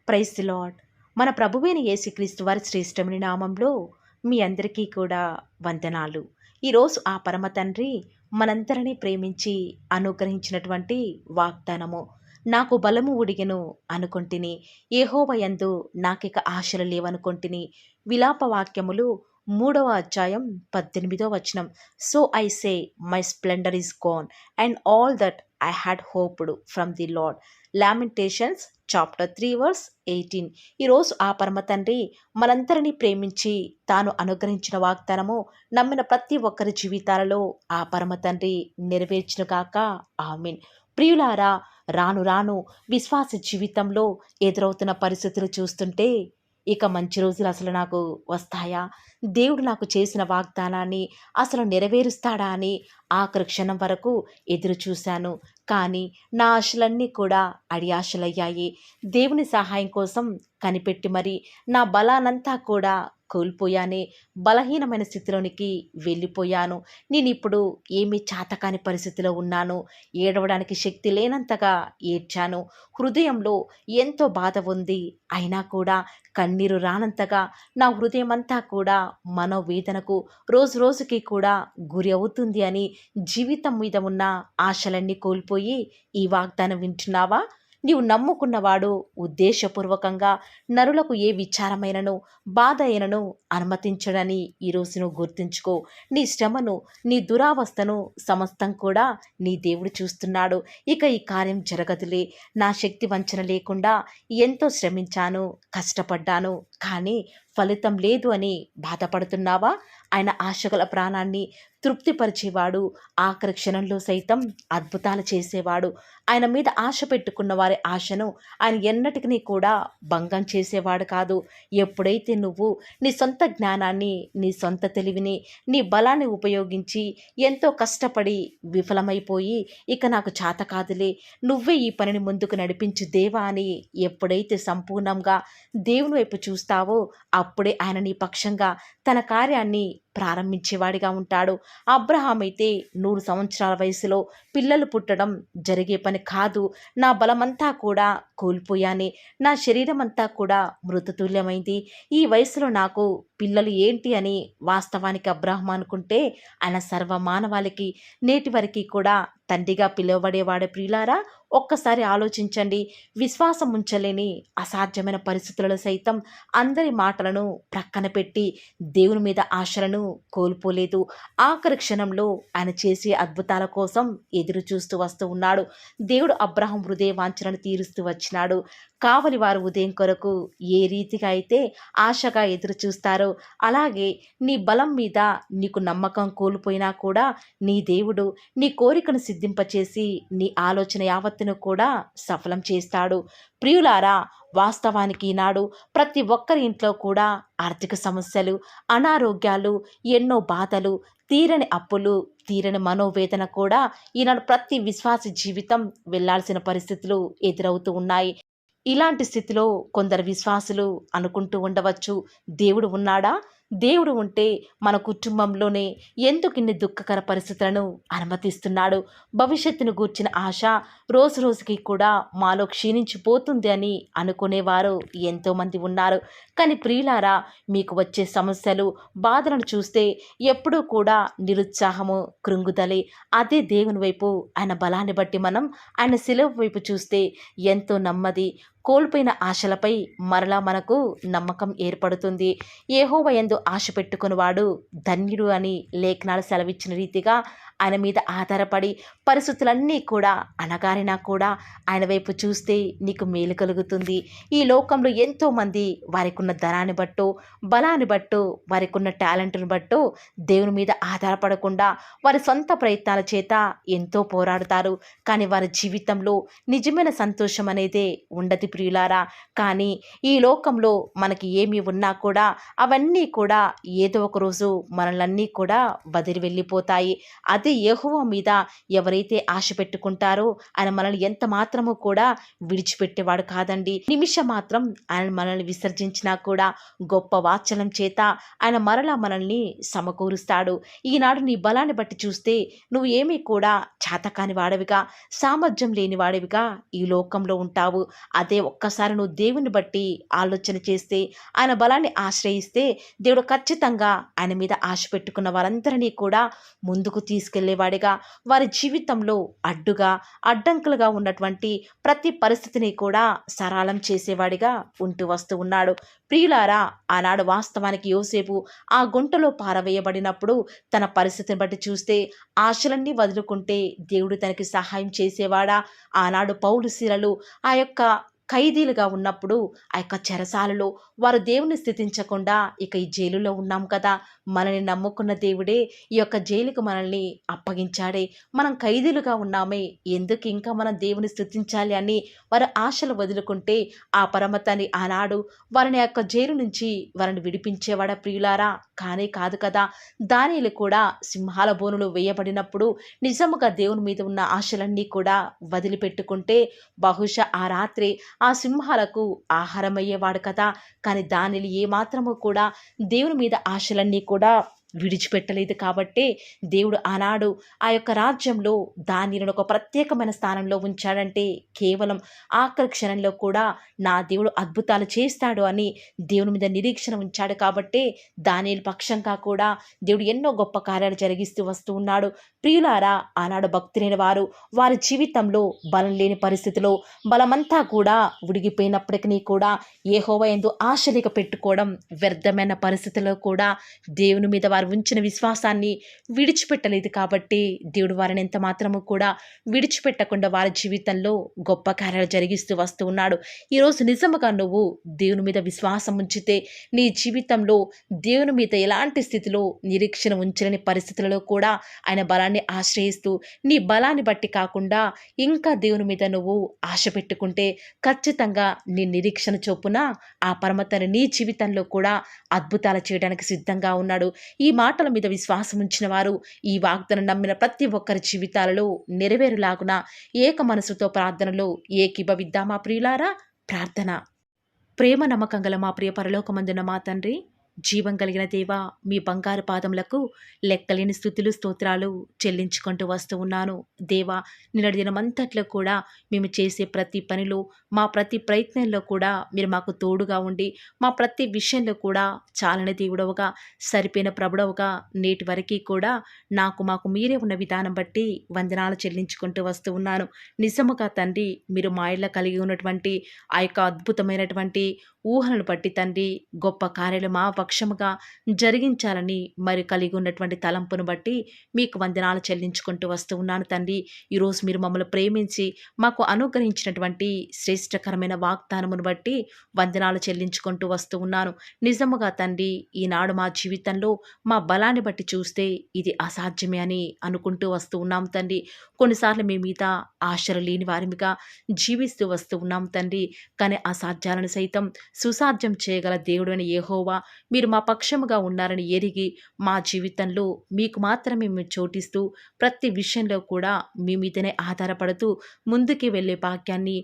Praise the lord. మన ప్రభువైన యేసుక్రీస్తు వారి శ్రేష్టమైన నామంలో మీ అందరికీ కూడా వందనాలు. ఈరోజు ఆ పరమ తండ్రి మనందరినీ ప్రేమించి అనుగ్రహించినటువంటి వాగ్దానము. నాకు బలము ఉడిగెను అనుకొంటిని, యెహోవా యందు నాకిక ఆశలు లేవనుకొంటిని. విలాప వాక్యములు 3వ అధ్యాయం 18వ వచనం. So I say my splendour is gone and all that I had hoped from the Lord. Lamentations chapter 3 verse 18. ఈరోజు ఆ పరమ తండ్రి మనందరినీ ప్రేమించి తాను అనుగ్రహించిన వాగ్దానము నమ్మిన ప్రతి ఒక్కరి జీవితాలలో ఆ పరమ తండ్రి నెరవేర్చును కాక ఆమేన్. ప్రియులారా, రాను రాను విశ్వాస జీవితంలో ఎదురవుతున్న పరిస్థితులు చూస్తుంటే ఇక మంచి రోజులు అసలు నాకు వస్తాయా, దేవుడు నాకు చేసిన వాగ్దానాన్ని అసలు నెరవేరుస్తాడా అని ఆఖరి క్షణం వరకు ఎదురు చూశాను. కానీ నా ఆశలన్నీ కూడా అడియాశలయ్యాయి. దేవుని సహాయం కోసం కనిపెట్టి మరి నా బలానంతా కూడా కోల్పోయానే. బలహీనమైన స్థితిలోనికి వెళ్ళిపోయాను. నేనిప్పుడు ఏమీ చాతకాని పరిస్థితిలో ఉన్నాను. ఏడవడానికి శక్తి లేనంతగా ఏడ్చాను. హృదయంలో ఎంతో బాధ ఉంది. అయినా కూడా కన్నీరు రానంతగా నా హృదయమంతా కూడా మనోవేదనకు రోజు రోజుకి కూడా గురి అవుతుంది అని జీవితం మీద ఉన్న ఆశలన్నీ కోల్పోయి ఈ వాగ్దానం వింటున్నావా? నీవు నమ్ముకున్నవాడు ఉద్దేశపూర్వకంగా నరులకు ఏ విచారమైనను బాధ అయినను అనుమతించడని ఈరోజు నువ్వు గుర్తుంచుకో. నీ శ్రమను, నీ దురావస్థను సమస్తం కూడా నీ దేవుడు చూస్తున్నాడు. ఇక ఈ కార్యం జరగదులే, నా శక్తి వంచన లేకుండా ఎంతో శ్రమించాను, కష్టపడ్డాను, కానీ ఫలితం లేదు అని బాధపడుతున్నావా? ఆయన ఆశగల ప్రాణాన్ని తృప్తిపరిచేవాడు. ఆఖరి క్షణంలో సైతం అద్భుతాలు చేసేవాడు. ఆయన మీద ఆశ పెట్టుకున్న వారి ఆశను ఆయన ఎన్నటికీ కూడా భంగం చేసేవాడు కాదు. ఎప్పుడైతే నువ్వు నీ సొంత జ్ఞానాన్ని, నీ సొంత తెలివిని, నీ బలాన్ని ఉపయోగించి ఎంతో కష్టపడి విఫలమైపోయి ఇక నాకు చేత కాదులే, నువ్వే ఈ పనిని ముందుకు నడిపించు దేవా అని ఎప్పుడైతే సంపూర్ణంగా దేవుని వైపు చూస్తావో అప్పుడే ఆయన నీ పక్షంగా తన కార్యాన్ని ప్రారంభించేవాడిగా ఉంటాడు. అబ్రహాం అయితే 100 సంవత్సరాల వయసులో పిల్లలు పుట్టడం జరిగే పని కాదు. నా బలమంతా కూడా కోల్పోయానే, నా శరీరం అంతా కూడా మృతతుల్యమైంది. ఈ వయసులో నాకు పిల్లలు ఏంటి అని వాస్తవానికి అబ్రహాం అనుకుంటే ఆయన సర్వమానవాళికి నేటి వరకు కూడా తండ్రిగా పిలువబడేవాడే. ప్రియులారా, ఒక్కసారి ఆలోచించండి. విశ్వాసం ఉంచలేని అసాధ్యమైన పరిస్థితులలో సైతం అందరి మాటలను ప్రక్కన పెట్టి దేవుని మీద ఆశలను కోల్పోలేదు. ఆఖరి క్షణంలో ఆయన చేసే అద్భుతాల కోసం ఎదురు చూస్తూ వస్తూ ఉన్నాడు. దేవుడు అబ్రహాం హృదయ వాంఛనను తీరుస్తూ వచ్చినాడు. కావలి వారు ఉదయం కొరకు ఏ రీతిగా అయితే ఆశగా ఎదురు చూస్తారో అలాగే నీ బలం మీద నీకు నమ్మకం కోల్పోయినా కూడా నీ దేవుడు నీ కోరికను సిద్ధింపచేసి నీ ఆలోచన యావత్తును కూడా సఫలం చేస్తాడు. ప్రియులారా, వాస్తవానికి ఈనాడు ప్రతి ఒక్కరి ఇంట్లో కూడా ఆర్థిక సమస్యలు, అనారోగ్యాలు, ఎన్నో బాధలు, తీరని అప్పులు, తీరని మనోవేదన కూడా ఈనాడు ప్రతి విశ్వాస జీవితం వెళ్లాల్సిన పరిస్థితులు ఎదురవుతూ ఉన్నాయి. ఇలాంటి స్థితిలో కొందరు విశ్వాసులు అనుకుంటూ ఉండవచ్చు, దేవుడు ఉన్నాడా? దేవుడు ఉంటే మన కుటుంబంలోనే ఎందుకు ఇన్ని దుఃఖకర పరిస్థితులను అనుమతిస్తున్నాడు? భవిష్యత్తును గూర్చిన ఆశ రోజు రోజుకి కూడా మాలో క్షీణించిపోతుంది అని అనుకునేవారు ఎంతోమంది ఉన్నారు. కానీ ప్రియులారా, మీకు వచ్చే సమస్యలు, బాధలను చూస్తే ఎప్పుడూ కూడా నిరుత్సాహము, కృంగుదలే. అదే దేవుని వైపు ఆయన బలాన్ని బట్టి మనం ఆయన శిలువ వైపు చూస్తే ఎంతో నెమ్మది, కోల్పోయిన ఆశలపై మరలా మనకు నమ్మకం ఏర్పడుతుంది. యెహోవా యందు ఆశ పెట్టుకునివాడు ధన్యుడు అని లేఖనాలు సెలవిచ్చిన రీతిగా ఆయన మీద ఆధారపడి పరిస్థితులన్నీ కూడా అనగారినా కూడా ఆయన వైపు చూస్తే నీకు మేలు కలుగుతుంది. ఈ లోకంలో ఎంతోమంది వారికి ఉన్న ధనాన్ని బట్టో, బలాన్ని బట్టో, వారికి ఉన్న టాలెంట్ను బట్టో దేవుని మీద ఆధారపడకుండా వారి సొంత ప్రయత్నాల చేత ఎంతో పోరాడుతారు. కానీ వారి జీవితంలో నిజమైన సంతోషం అనేదే ఉండదు ప్రియులారా. కానీ ఈ లోకంలో మనకి ఏమి ఉన్నా కూడా అవన్నీ కూడా ఏదో ఒక రోజు మనల్ని కూడా వదిలి వెళ్ళిపోతాయి. అదే యెహోవా మీద ఎవరైతే ఆశ పెట్టుకుంటారో ఆయన మనల్ని ఎంత మాత్రము కూడా విడిచిపెట్టేవాడు కాదండి. నిమిషం మాత్రం ఆయన మనల్ని విసర్జించినా కూడా గొప్ప వాత్సల్యం చేత ఆయన మరలా మనల్ని సమకూరుస్తాడు. ఈనాడు నీ బలాన్ని బట్టి చూస్తే నువ్వు ఏమీ కూడా చేతకాని వాడవిగా, సామర్థ్యం లేని వాడివిగా ఈ లోకంలో ఉంటావు. అదే ఒక్కసారి నువ్వు దేవుని బట్టి ఆలోచన చేస్తే, ఆయన బలాన్ని ఆశ్రయిస్తే, దేవుడు ఖచ్చితంగా ఆయన మీద ఆశ పెట్టుకున్న వారందరినీ కూడా ముందుకు తీసుకెళ్లేవాడిగా, వారి జీవితంలో అడ్డుగా, అడ్డంకులుగా ఉన్నటువంటి ప్రతి పరిస్థితిని కూడా సరళం చేసేవాడిగా ఉంటూ వస్తూ ఉన్నాడు. ప్రియులారా, ఆనాడు వాస్తవానికి యోసేపు ఆ గుంటలో పారవేయబడినప్పుడు తన పరిస్థితిని బట్టి చూస్తే ఆశలన్నీ వదులుకుంటే దేవుడు తనకి సహాయం చేసేవాడా? ఆనాడు పౌలు శీలలు ఆ యొక్క ఖైదీలుగా ఉన్నప్పుడు ఆ యొక్క చెరసాలలో వారు దేవుని స్థుతించకుండా ఇక ఈ జైలులో ఉన్నాం కదా, మనల్ని నమ్ముకున్న దేవుడే ఈ యొక్క జైలుకు మనల్ని అప్పగించాడే, మనం ఖైదీలుగా ఉన్నామే, ఎందుకు ఇంకా మనం దేవుని స్థుతించాలి అని వారి ఆశలు వదులుకుంటే ఆ పరమతని ఆనాడు వారిని యొక్క జైలు నుంచి వారిని విడిపించేవాడా ప్రియులారా? కానే కాదు కదా. దానియేలు కూడా సింహాల బోనులో వేయబడినప్పుడు నిజముగా దేవుని మీద ఉన్న ఆశలన్నీ కూడా వదిలిపెట్టుకుంటే బహుశా ఆ రాత్రి ఆ సింహాలకు ఆహారమయ్యేవాడు కదా. కానీ దానియేలు ఏమాత్రము కూడా దేవుని మీద ఆశలన్నీ కూడా విడిచిపెట్టలేదు కాబట్టే దేవుడు ఆనాడు ఆ యొక్క రాజ్యంలో దానియేలును ఒక ప్రత్యేకమైన స్థానంలో ఉంచాడంటే కేవలం ఆఖరి క్షణంలో కూడా నా దేవుడు అద్భుతాలు చేస్తాడు అని దేవుని మీద నిరీక్షణ ఉంచాడు కాబట్టే దానియేలు పక్షంగా కూడా దేవుడు ఎన్నో గొప్ప కార్యాలు జరిగిస్తూ వస్తూ ఉన్నాడు. ప్రియులారా, ఆనాడు భక్తులైన వారు వారి జీవితంలో బలం లేని పరిస్థితిలో బలమంతా కూడా ఉడిగిపోయినప్పటికీ కూడా యెహోవా యందు ఆశలిక పెట్టుకోవడం వ్యర్థమైన పరిస్థితుల్లో కూడా దేవుని మీద వారు ఉంచిన విశ్వాసాన్ని విడిచిపెట్టలేదు కాబట్టి దేవుడు వారిని ఎంత మాత్రము కూడా విడిచిపెట్టకుండా వారి జీవితంలో గొప్ప కార్యాలు జరిగిస్తూ వస్తూ ఉన్నాడు. ఈరోజు నిజముగా నువ్వు దేవుని మీద విశ్వాసం ఉంచితే నీ జీవితంలో దేవుని మీద ఎలాంటి స్థితిలో నిరీక్షణ ఉంచలేని పరిస్థితులలో కూడా ఆయన బలాన్ని ఆశ్రయిస్తూ నీ బలాన్ని బట్టి కాకుండా ఇంకా దేవుని మీద నువ్వు ఆశ పెట్టుకుంటే ఖచ్చితంగా నీ నిరీక్షణ చొప్పున ఆ పరమతని నీ జీవితంలో కూడా అద్భుతాలు చేయడానికి సిద్ధంగా ఉన్నాడు. ఈ మాటల మీద విశ్వాసం ఉంచిన వారు ఈ వాగ్దానం నమ్మిన ప్రతి ఒక్కరి జీవితాలలో నెరవేరులాగున ఏక మనసుతో ప్రార్థనలో ఏకీభవిద్దామా ప్రియులారా? ప్రార్థన. ప్రేమ నమ్మకం గల మా ప్రియ పరలోకమందున మా తండ్రి, జీవం కలిగిన దేవా, మీ బంగారు పాదములకు లెక్కలేని స్తుతులు స్తోత్రాలు చెల్లించుకుంటూ వస్తూ ఉన్నాను. దేవా, నిన్నటి దినమంతట్లో కూడా మేము చేసే ప్రతి పనిలో, మా ప్రతి ప్రయత్నంలో కూడా మీరు మాకు తోడుగా ఉండి మా ప్రతి విషయంలో కూడా చాలని దేవుడవుగా, సరిపోయిన ప్రభుడవుగా నేటి వరకు కూడా మాకు మీరే ఉన్న విధానం బట్టి వందనాలు చెల్లించుకుంటూ వస్తూ ఉన్నాను. నిజముగా తండ్రి, మీరు మా ఇళ్ళ కలిగి ఉన్నటువంటి ఆ యొక్క అద్భుతమైనటువంటి ఊహలను బట్టి తండ్రి గొప్ప కార్యాలు మా పక్షముగా జరిగించాలని మరి కలిగి ఉన్నటువంటి తలంపును బట్టి మీకు వందనాలు చెల్లించుకుంటూ వస్తూ ఉన్నాను తండ్రి. ఈరోజు మీరు మమ్మల్ని ప్రేమించి మాకు అనుగ్రహించినటువంటి శ్రేష్టకరమైన వాగ్దానమును బట్టి వందనాలు చెల్లించుకుంటూ వస్తూ ఉన్నాను. నిజముగా తండ్రి, ఈనాడు మా జీవితంలో మా బలాన్ని బట్టి చూస్తే ఇది అసాధ్యమే అని అనుకుంటూ వస్తూ ఉన్నాం తండ్రి. కొన్నిసార్లు మీ మీద ఆశలు లేని వారిగా జీవిస్తూ వస్తూ ఉన్నాం తండ్రి. కానీ అసాధ్యాలను సైతం సుసాధ్యం చేయగల దేవుడు అని యెహోవా మీరు మా పక్షముగా ఉన్నారని ఎరిగి మా జీవితంలో మీకు మాత్రమే మేము చోటిస్తూ ప్రతి విషయంలో కూడా మీ మీదనే ఆధారపడుతూ ముందుకి వెళ్ళే భాగ్యాన్ని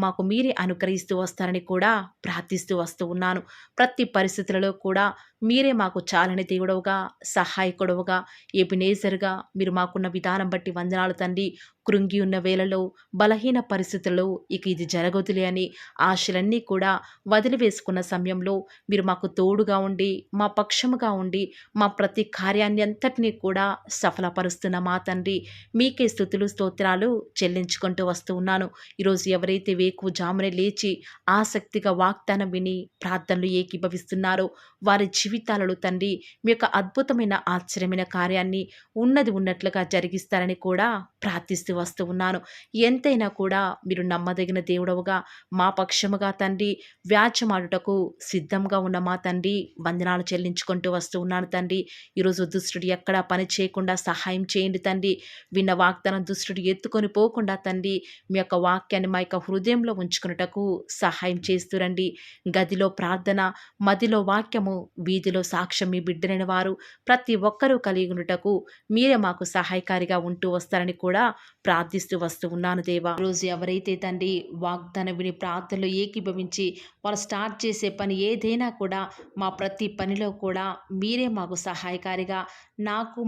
మాకు మీరే అనుగ్రహిస్తూ వస్తారని కూడా ప్రార్థిస్తూ వస్తూ ఉన్నాను. ప్రతి పరిస్థితులలో కూడా మీరే మాకు చాలని దేవుడవుగా, సహాయకుడవుగా, ఎబినేజర్గా మీరు మాకున్న విధానం బట్టి వందనాలు తండ్రి. కృంగి ఉన్న వేళలో, బలహీన పరిస్థితుల్లో ఇక ఇది జరగదులే అని ఆశలన్నీ కూడా వదిలివేసుకున్న సమయంలో మీరు మాకు తోడుగా ఉండి, మా పక్షముగా ఉండి, మా ప్రతి కార్యాన్ని అంతటినీ కూడా సఫలపరుస్తున్న మా తండ్రి, మీకే స్తుతులు స్తోత్రాలు చెల్లించుకుంటూ వస్తూ ఉన్నాను. ఈరోజు ఎవరైతే వేకువజామునే లేచి ఆసక్తిగా వాగ్దానం విని ప్రార్థనలు ఏకీభవిస్తున్నారో వారి జీవితాలలో తండ్రి మీ యొక్క అద్భుతమైన ఆశ్చర్యమైన కార్యాన్ని ఉన్నది ఉన్నట్లుగా జరిగిస్తారని కూడా ప్రార్థిస్తూ వస్తూ ఉన్నాను. ఎంతైనా కూడా మీరు నమ్మదగిన దేవుడవుగా మా పక్షముగా తండ్రి వ్యాజ్యమాడుటకు సిద్ధంగా ఉన్న మా తండ్రి వందనాలు చెల్లించుకుంటూ వస్తూ ఉన్నాను తండ్రి. ఈరోజు దుష్టుడు ఎక్కడా పని చేయకుండా సహాయం చేయండి తండ్రి. విన్న వాగ్దానం దుష్టుడు ఎత్తుకొని పోకుండా తండ్రి మీ యొక్క వాక్యాన్ని మా యొక్క హృదయంలో ఉంచుకున్నటకు సహాయం చేస్తురండి. గదిలో ప్రార్థన, మదిలో వాక్యము, వీధి వీధిలో సాక్ష్యం మీ బిడ్డలైన వారు ప్రతి ఒక్కరూ కలిగి ఉండుటకు మీరే మాకు సహాయకారిగా ఉంటూ వస్తారని కూడా ప్రార్థిస్తూ వస్తూ ఉన్నాను దేవా. రోజు ఎవరైతే తండ్రి వాగ్దానం విని ప్రార్థనలో ఏకీభవించి వాళ్ళు స్టార్ట్ చేసే పని ఏదైనా కూడా మా ప్రతి పనిలో కూడా మీరే మాకు సహాయకారిగా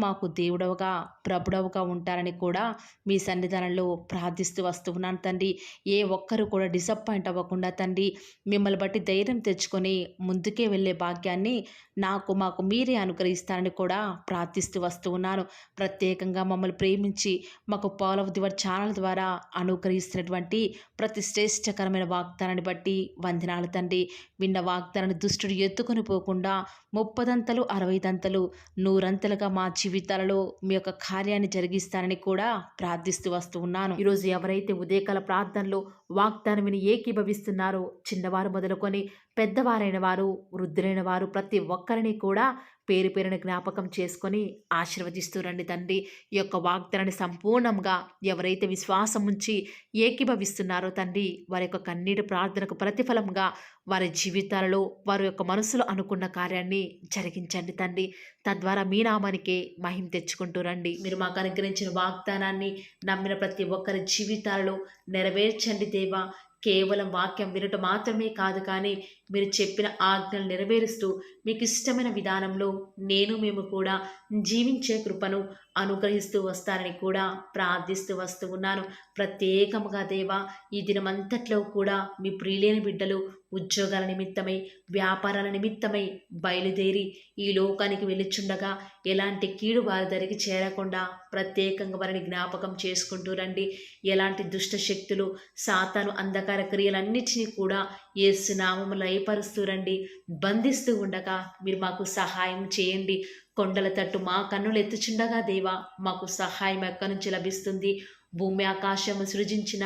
మాకు దేవుడవుగా ప్రభుడవుగా ఉంటారని కూడా మీ సన్నిధానంలో ప్రార్థిస్తూ వస్తూ ఉన్నాను తండ్రి. ఏ ఒక్కరు కూడా డిసప్పాయింట్ అవ్వకుండా తండ్రి మిమ్మల్ని బట్టి ధైర్యం తెచ్చుకొని ముందుకే వెళ్ళే భాగ్యాన్ని మాకు మీరే అనుగ్రహిస్తారని కూడా ప్రార్థిస్తూ వస్తూ ఉన్నాను. ప్రత్యేకంగా మమ్మల్ని ప్రేమించి మాకు Paul of the word channel ద్వారా అనుగ్రహిస్తున్నటువంటి ప్రతి శ్రేష్టకరమైన వాగ్దానాన్ని బట్టి వందనాలు తండ్రి. విన్న వాగ్దానాన్ని దుష్టుడు ఎత్తుకొని పోకుండా 30 60 100 మా జీవితాలలో మీ యొక్క కార్యాన్ని జరిగిస్తారని కూడా ప్రార్థిస్తూ వస్తూ ఉన్నాను. ఈరోజు ఎవరైతే ఉదయకాల ప్రార్థనలో వాగ్దానం విని ఏకీభవిస్తున్నారో చిన్నవారు మొదలుకొని పెద్దవారైన వారు వృద్ధులైన వారు ప్రతి ఒక్కరిని కూడా పేరు పేరుని జ్ఞాపకం చేసుకొని ఆశీర్వదిస్తూ రండి తండ్రి. ఈ యొక్క వాగ్దానాన్ని సంపూర్ణంగా ఎవరైతే విశ్వాసం ఉంచి ఏకీభవిస్తున్నారో తండ్రి వారి యొక్క కన్నీటి ప్రార్థనకు ప్రతిఫలంగా వారి జీవితాలలో వారి యొక్క మనసులో అనుకున్న కార్యాన్ని జరిగించండి తండ్రి. తద్వారా మీ నామానికే మహిమ తెచ్చుకుంటూ రండి. మీరు మాకు అనుగ్రహించిన వాగ్దానాన్ని నమ్మిన ప్రతి ఒక్కరి జీవితాలలో నెరవేర్చండి దేవా. కేవలం వాక్యం వినటం మాత్రమే కాదు, కానీ మీరు చెప్పిన ఆజ్ఞలు నెరవేరుస్తూ మీకు ఇష్టమైన విధానంలో మేము కూడా జీవించే కృపను అనుగ్రహిస్తూ వస్తారని కూడా ప్రార్థిస్తూ వస్తూ ఉన్నాను. ప్రత్యేకముగా దేవా ఈ దినమంతట్లో కూడా మీ ప్రియులైన బిడ్డలు ఉద్యోగాల నిమిత్తమై వ్యాపారాల నిమిత్తమై బయలుదేరి ఈ లోకానికి వెళ్ళిచుండగా ఎలాంటి కీడు వారి దరికి చేరకుండా ప్రత్యేకంగా వారిని జ్ఞాపకం చేసుకుంటూ రండి. ఎలాంటి దుష్ట శక్తులు సాతాను అంధకార క్రియలన్నిటినీ కూడా యేసు నామములో లయపరుస్తూ రండి. బంధిస్తూ ఉండగా మీరు మాకు సహాయం చేయండి. కొండల తట్టు మా కన్నులు ఎత్తుచుండగా దేవా మాకు సహాయం ఎక్కడి నుంచి లభిస్తుంది? భూమి ఆకాశము సృజించిన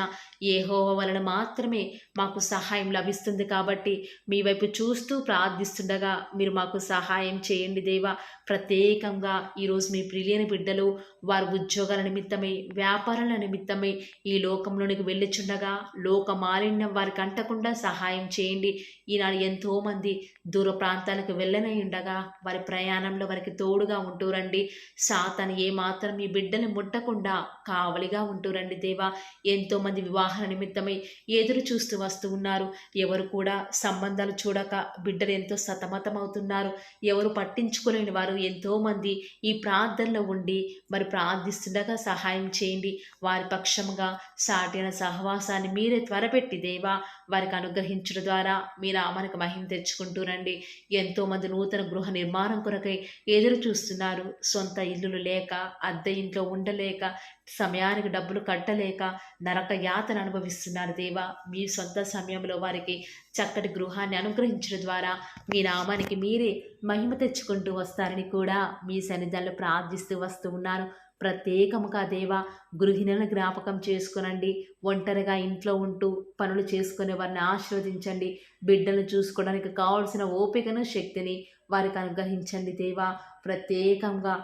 యెహోవా వలన మాత్రమే మాకు సహాయం లభిస్తుంది. కాబట్టి మీ వైపు చూస్తూ ప్రార్థిస్తుండగా మీరు మాకు సహాయం చేయండి దేవా. ప్రత్యేకంగా ఈరోజు మీ ప్రియులైన బిడ్డలు వారి ఉద్యోగాల నిమిత్తమై వ్యాపారాల నిమిత్తమై ఈ లోకంలోనికి వెళ్ళిచుండగా లోక మాలిన్యం వారికి అంటకుండా సహాయం చేయండి. ఈనాడు ఎంతోమంది దూర ప్రాంతాలకు వెళ్ళనై ఉండగా వారి ప్రయాణంలో వారికి తోడుగా ఉంటూ రండి. సాతాను ఏమాత్రం మీ బిడ్డని ముట్టకుండా కావలిగా ఉంటూ రండి దేవా. ఎంతోమంది వివాహాల నిమిత్తమై ఎదురు చూస్తూ వస్తూ ఉన్నారు. ఎవరు కూడా సంబంధాలు చూడక బిడ్డలు ఎంతో సతమతమవుతున్నారు. ఎవరు పట్టించుకోలేని వారు ఎంతోమంది ఈ ప్రార్థనలో ఉండి మరి ప్రార్థిస్తుండగా సహాయం చేయండి. వారి పక్షముగా సాటిన సహవాసాన్ని మీరే త్వరపెట్టి దేవా వారికి అనుగ్రహించడం ద్వారా మీ నామానికి మహిమ తెచ్చుకుంటూ రండి. ఎంతోమంది నూతన గృహ నిర్మాణం కొరకై ఎదురు చూస్తున్నారు. సొంత ఇల్లులు లేక అద్దె ఇంట్లో ఉండలేక సమయానికి డబ్బులు కట్టలేక నరక యాతన అనుభవిస్తున్నారు దేవా. మీ సొంత సమయంలో వారికి చక్కటి గృహాన్ని అనుగ్రహించడం ద్వారా మీ నామానికి మీరే మహిమ తెచ్చుకుంటూ వస్తారని కూడా మీ సన్నిధానంలో ప్రార్థిస్తూ వస్తూ ఉన్నాను. ప్రత్యేకముగా దేవా గృహిణులను జ్ఞాపకం చేసుకునండి. ఒంటరిగా ఇంట్లో ఉంటూ పనులు చేసుకునే వారిని ఆశీర్వదించండి. బిడ్డలను చూసుకోవడానికి కావాల్సిన ఓపికను శక్తిని వారికి అనుగ్రహించండి దేవా. ప్రత్యేకంగా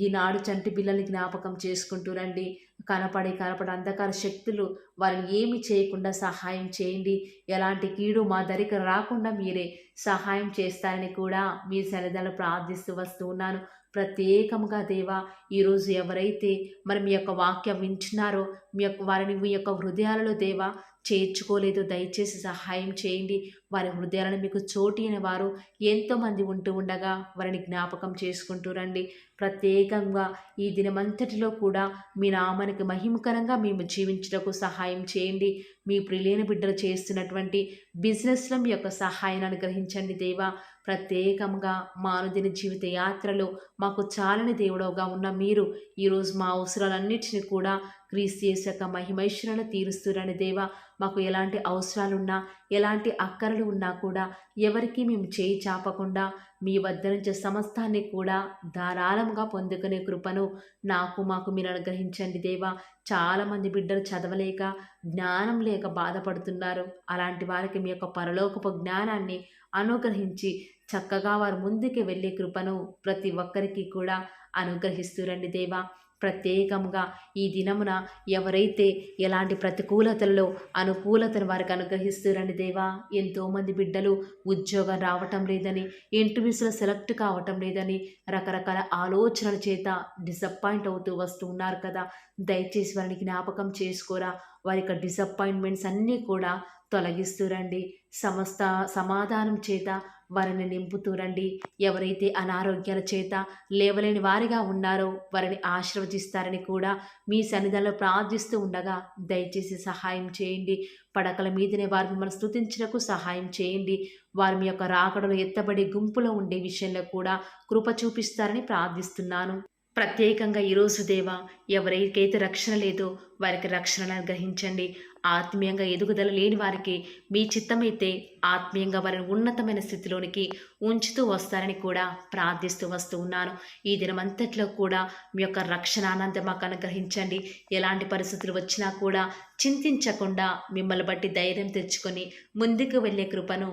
ఈనాడు చంటి పిల్లల్ని జ్ఞాపకం చేసుకుంటూ రండి. కనపడి అంధకార శక్తులు వారిని ఏమి చేయకుండా సహాయం చేయండి. ఎలాంటి కీడు మా దరికి రాకుండా మీరే సహాయం చేస్తారని కూడా మీ సన్నిధానంలో ప్రార్థిస్తూ వస్తూ ఉన్నాను. ప్రత్యేకముగా దేవా ఈరోజు ఎవరైతే మరి మీ యొక్క వాక్యం వింటున్నారో వారిని మీ యొక్క హృదయాలలో దేవా చేర్చుకోలేదు, దయచేసి సహాయం చేయండి. వారి హృదయాలను మీకు చోటిన వారు ఎంతోమంది ఉంటూ ఉండగా వారిని జ్ఞాపకం చేసుకుంటూ రండి. ప్రత్యేకంగా ఈ దినమంతటిలో కూడా మీ నామానికి మహిమకరంగా మేము జీవించడానికి సహాయం చేయండి. మీ ప్రియులైన బిడ్డలు చేస్తున్నటువంటి బిజినెస్లో మీ యొక్క సహాయాన్ని అనుగ్రహించండి దేవా. ప్రత్యేకంగా మా అనుదిన జీవిత యాత్రలో మాకు చాలని దేవుడవుగా ఉన్న మీరు ఈరోజు మా అవసరాలన్నిటిని కూడా క్రీస్తు యేసు యొక్క మహిమైశ్వరాలను తీరుస్తురని దేవా. మాకు ఎలాంటి అవసరాలున్నా ఎలాంటి అక్కరలు ఉన్నా కూడా ఎవరికి మేము చేయి చాపకుండా మీ వద్ద నుంచి సమస్తాన్ని కూడా ధారాళంగా పొందుకునే కృపను మాకు మీరు అనుగ్రహించండి దేవా. చాలామంది బిడ్డలు చదవలేక జ్ఞానం లేక బాధపడుతున్నారు. అలాంటి వారికి మీ యొక్క పరలోకపు జ్ఞానాన్ని అనుగ్రహించి చక్కగా వారు ముందుకు వెళ్ళే కృపను ప్రతి ఒక్కరికి కూడా అనుగ్రహిస్తురండి దేవా. ప్రత్యేకంగా ఈ దినమున ఎవరైతే ఎలాంటి ప్రతికూలతలలో అనుకూలతను వారికి అనుగ్రహిస్తురండి దేవా. ఎంతోమంది బిడ్డలు ఉద్యోగం రావటం లేదని, ఇంటర్వ్యూస్లో సెలెక్ట్ కావటం లేదని రకరకాల ఆలోచనల చేత డిసప్పాయింట్ అవుతూ వస్తూ ఉన్నారు కదా. దయచేసి వారిని జ్ఞాపకం చేసుకోరా. వారి యొక్క డిసప్పాయింట్మెంట్స్ అన్నీ కూడా తొలగిస్తూరండి. సమస్త సమాధానం చేత వారిని నింపుతూరండి. ఎవరైతే అనారోగ్యాల చేత లేవలేని వారిగా ఉన్నారో వారిని ఆశీర్వదిస్తారని కూడా మీ సన్నిధిలో ప్రార్థిస్తూ ఉండగా దయచేసి సహాయం చేయండి. పడకల మీదనే వారు మిమ్మల్ని స్తుతించుటకు సహాయం చేయండి. వారి మీ యొక్క రాకడలో ఎత్తబడి గుంపులో ఉండే విషయంలో కూడా కృప చూపిస్తారని ప్రార్థిస్తున్నాను. ప్రత్యేకంగా ఈరోజు దేవా, ఎవరికైతే రక్షణ లేదో వారికి రక్షణను అనుగ్రహించండి. ఆత్మీయంగా ఎదుగుదల లేని వారికి మీ చిత్తమైతే ఆత్మీయంగా వారిని ఉన్నతమైన స్థితిలోనికి ఉంచుతూ వస్తారని కూడా ప్రార్థిస్తూ వస్తూ ఉన్నాను. ఈ దినమంతట్లో కూడా మీ యొక్క రక్షణ ఆనందం మాకు అనుగ్రహించండి. ఎలాంటి పరిస్థితులు వచ్చినా కూడా చింతించకుండా మిమ్మల్ని బట్టి ధైర్యం తెచ్చుకొని ముందుకు వెళ్ళే కృపను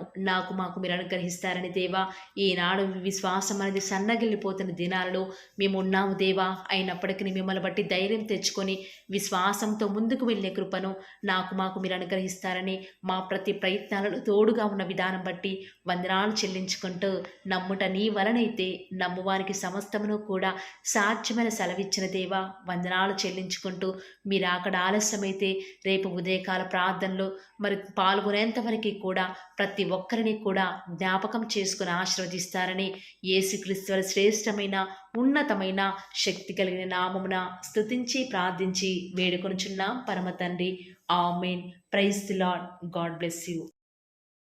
మాకు మీరు అనుగ్రహిస్తారని దేవా. ఈనాడు విశ్వాసం అనేది సన్నగిల్లిపోతున్న దినాలలో మేము ఉన్నాము దేవా. అయినప్పటికీ మిమ్మల్ని బట్టి ధైర్యం తెచ్చుకొని విశ్వాసంతో ముందుకు వెళ్ళే కృపను మాకు మీరు అనుగ్రహిస్తారని మా ప్రతి ప్రయత్నాలను తోడుగా ఉన్న విధానం బట్టి వందనాలు చెల్లించుకుంటూ, నమ్ముట నీ వలనైతే నమ్మువానికి సమస్తమును కూడా సాధ్యమైన సెలవిచ్చిన దేవా వందనాలు చెల్లించుకుంటూ, మీరు అక్కడ ఆలస్యమైతే రేపు ఉదయకాల ప్రార్థనలో మరి పాల్గొనేంతవరకు కూడా ప్రతి ఒక్కరిని కూడా జ్ఞాపకం చేసుకుని ఆశీర్వదిస్తారని యేసుక్రీస్తు వారి శ్రేష్టమైన ఉన్నతమైన శక్తి కలిగిన నామమున స్తుతించి ప్రార్థించి వేడుకొనుచున్నాం పరమ తండ్రి. Amen. Praise the Lord. God bless you.